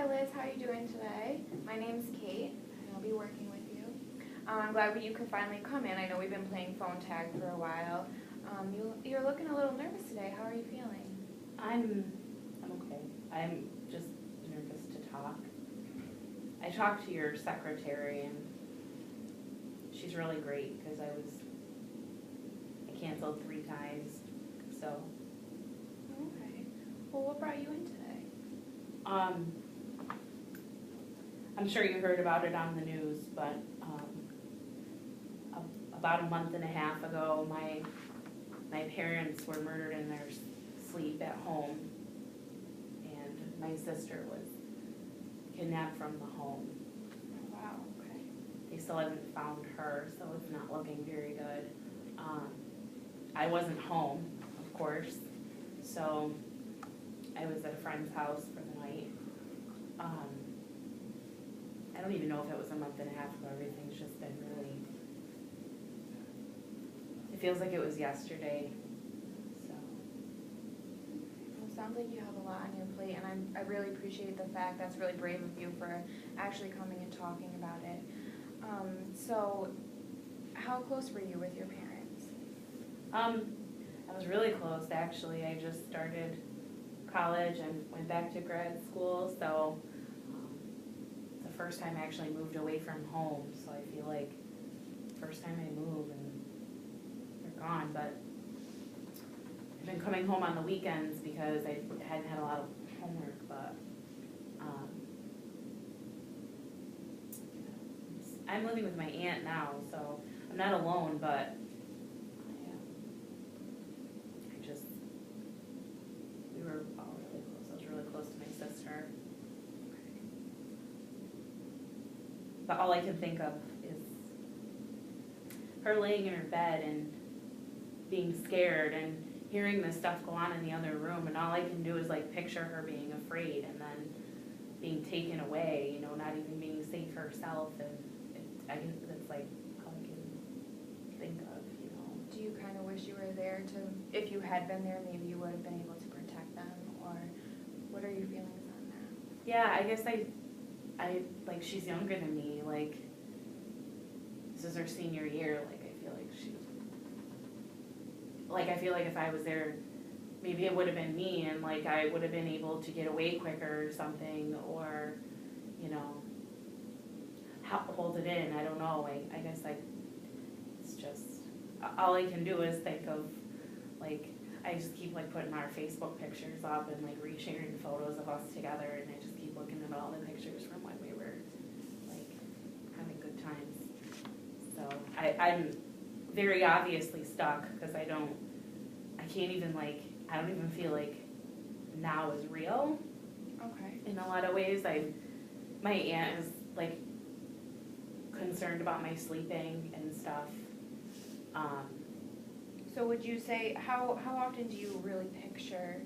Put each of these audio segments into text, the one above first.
Liz, how are you doing today? My name's Kate, and I'll be working with you. I'm glad you could finally come in. I know we've been playing phone tag for a while. You're looking a little nervous today. How are you feeling? I'm okay. I'm just nervous to talk. I talked to your secretary, and she's really great because I canceled 3 times, so. Okay. Well, what brought you in today? I'm sure you heard about it on the news, but about a month and a half ago, my parents were murdered in their sleep at home, and my sister was kidnapped from the home. Oh, wow, okay. They still haven't found her, so it's not looking very good. I wasn't home, of course, so I was at a friend's house for the night. I don't even know if it was a month and a half ago. Everything's just been really, it feels like it was yesterday, so. Well, it sounds like you have a lot on your plate, and I really appreciate the fact that's really brave of you for actually coming and talking about it. So, how close were you with your parents? I was really close, actually. I just started college and went back to grad school, so it's the first time I actually moved away from home, so I feel like first time I move and they're gone, but I've been coming home on the weekends because I hadn't had a lot of homework, but I'm living with my aunt now, so I'm not alone, but we were all really close. I was really close to my sister. But all I can think of is her laying in her bed and being scared and hearing this stuff go on in the other room, and all I can do is like picture her being afraid and then being taken away, you know, not even being safe herself, and that's like all I can think of, you know. Do you kind of wish you were there to, if you had been there, maybe you would have been able to protect them, or what are your feelings on that? Yeah, I guess I like, she's younger than me, like, this is her senior year, like, I feel like if I was there, maybe it would have been me, and like, I would have been able to get away quicker or something, or, you know, hold it in, I don't know, I guess it's just, all I can do is think of, like, I just keep like putting our Facebook pictures up and like resharing photos of us together, and I just keep looking at all the pictures from when we were like having good times. So I'm very obviously stuck because I don't even feel like now is real. Okay. In a lot of ways, my aunt is like concerned about my sleeping and stuff. So would you say, how often do you really picture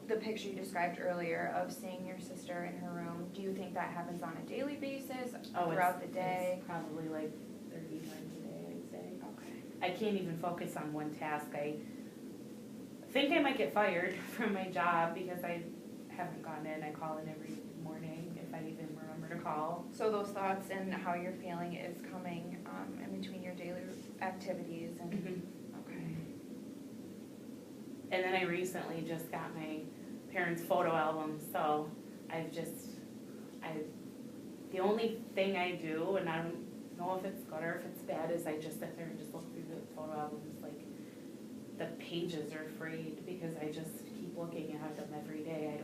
the picture you described earlier of seeing your sister in her room? Do you think that happens on a daily basis, throughout the day? It's probably like 30 times a day, I'd say. Okay. I can't even focus on one task. I think I might get fired from my job because I haven't gone in. I call in every morning if I even remember to call. So those thoughts and how you're feeling is coming in between your daily activities and okay. And then I recently just got my parents' photo album, so the only thing I do, and I don't know if it's good or if it's bad, is I just sit there and just look through the photo albums. Like, the pages are frayed because I just keep looking at them every day.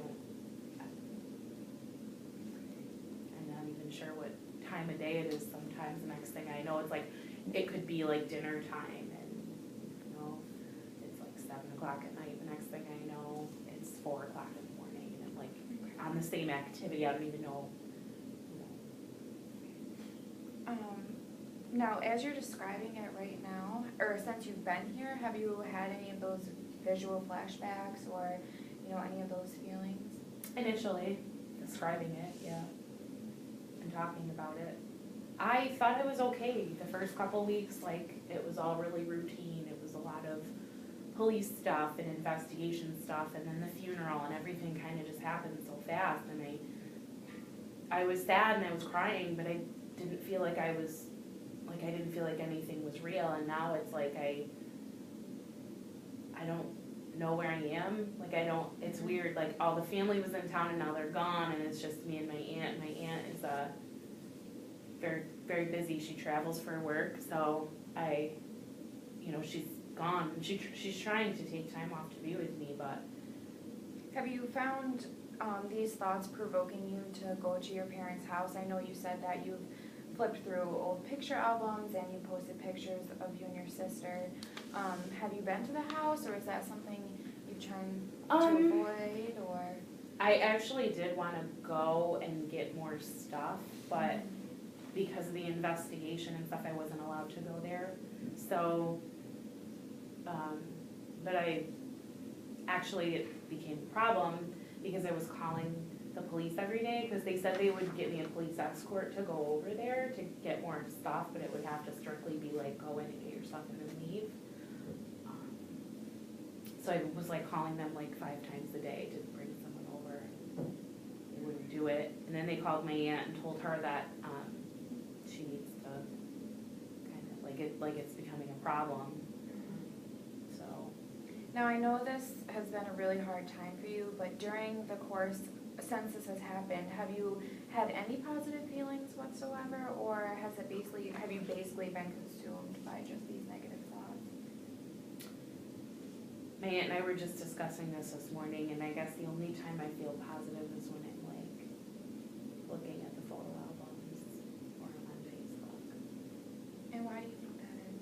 I'm not even sure what time of day it is sometimes. The next thing I know, it's like, it could be like dinner time, and you know, it's like 7 o'clock at night. The next thing I know, it's 4 o'clock in the morning, and I'm like on the same activity. I don't even know. Now, as you're describing it right now, or since you've been here, have you had any of those visual flashbacks or, you know, any of those feelings? Initially, describing it, yeah, and talking about it, I thought it was okay. The first couple weeks, like, it was all really routine. It was a lot of police stuff and investigation stuff, and then the funeral, and everything kind of just happened so fast, and I was sad and I was crying, but I didn't feel like I didn't feel like anything was real, and now it's like I don't know where I am, it's weird, like all the family was in town and now they're gone, and it's just me and my aunt. My aunt is very, very busy, she travels for work, so she's gone, and she's trying to take time off to be with me, but. Have you found these thoughts provoking you to go to your parents' house? I know you said that you've flipped through old picture albums and you posted pictures of you and your sister. Have you been to the house, or is that something you're trying to avoid, or? I actually did want to go and get more stuff, but because of the investigation and stuff, I wasn't allowed to go there. So, but it became a problem because I was calling the police every day, because they said they would get me a police escort to go over there to get more stuff, but it would have to strictly be like, go in and get your stuff and then leave. So I was like calling them like 5 times a day to bring someone over. They wouldn't do it. And then they called my aunt and told her that she needs to kind of like it's becoming a problem. So. Now I know this has been a really hard time for you, but during the course since this has happened, have you had any positive feelings whatsoever, or have you basically been consumed by just these negative thoughts? My aunt and I were just discussing this morning, and I guess the only time I feel positive is when I'm like looking at the photo albums or I'm on Facebook. And why do you think that is?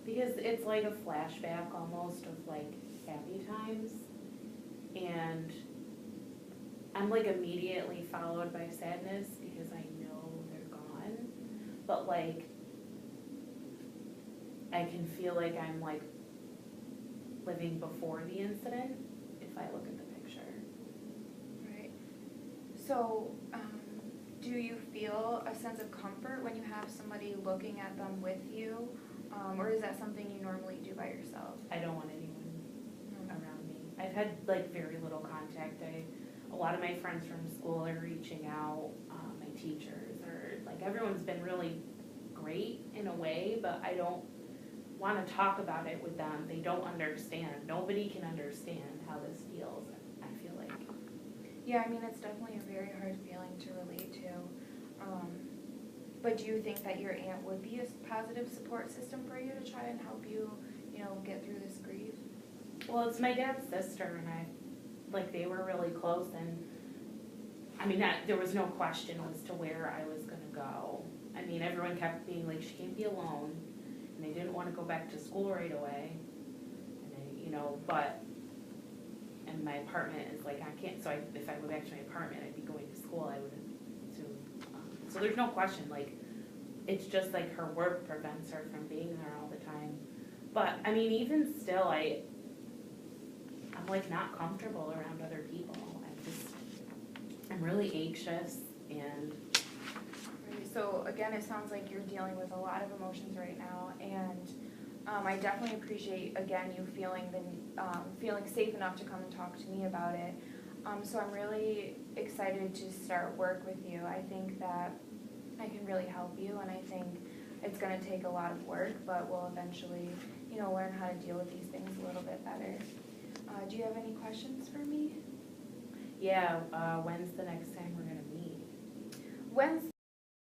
Because it's like a flashback almost of like happy times, and I'm like immediately followed by sadness because I know they're gone, but like I can feel like I'm like living before the incident if I look at the picture. Right. So, do you feel a sense of comfort when you have somebody looking at them with you, or is that something you normally do by yourself? I don't want anyone around me. I've had like very little contact. A lot of my friends from school are reaching out, my teachers, or like everyone's been really great in a way, but I don't want to talk about it with them. They don't understand. Nobody can understand how this feels, I feel like. Yeah, I mean, it's definitely a very hard feeling to relate to. But do you think that your aunt would be a positive support system for you to try and help you, get through this grief? Well, it's my dad's sister, and they were really close, and I mean, there was no question as to where I was going to go. I mean, everyone kept being like, she can't be alone, and they didn't want to go back to school right away, and and my apartment is like, I can't, so if I go back to my apartment, I'd be going to school, I wouldn't soon. So there's no question, like, it's just like her work prevents her from being there all the time. But, I mean, even still, I'm like not comfortable around other people. I'm really anxious, and. So again, it sounds like you're dealing with a lot of emotions right now, and I definitely appreciate, again, you feeling safe enough to come and talk to me about it. So I'm really excited to start work with you. I think that I can really help you, and I think it's going to take a lot of work, but we'll eventually, learn how to deal with these things a little bit better. Do you have any questions for me? Yeah, when's the next time we're going to meet? When's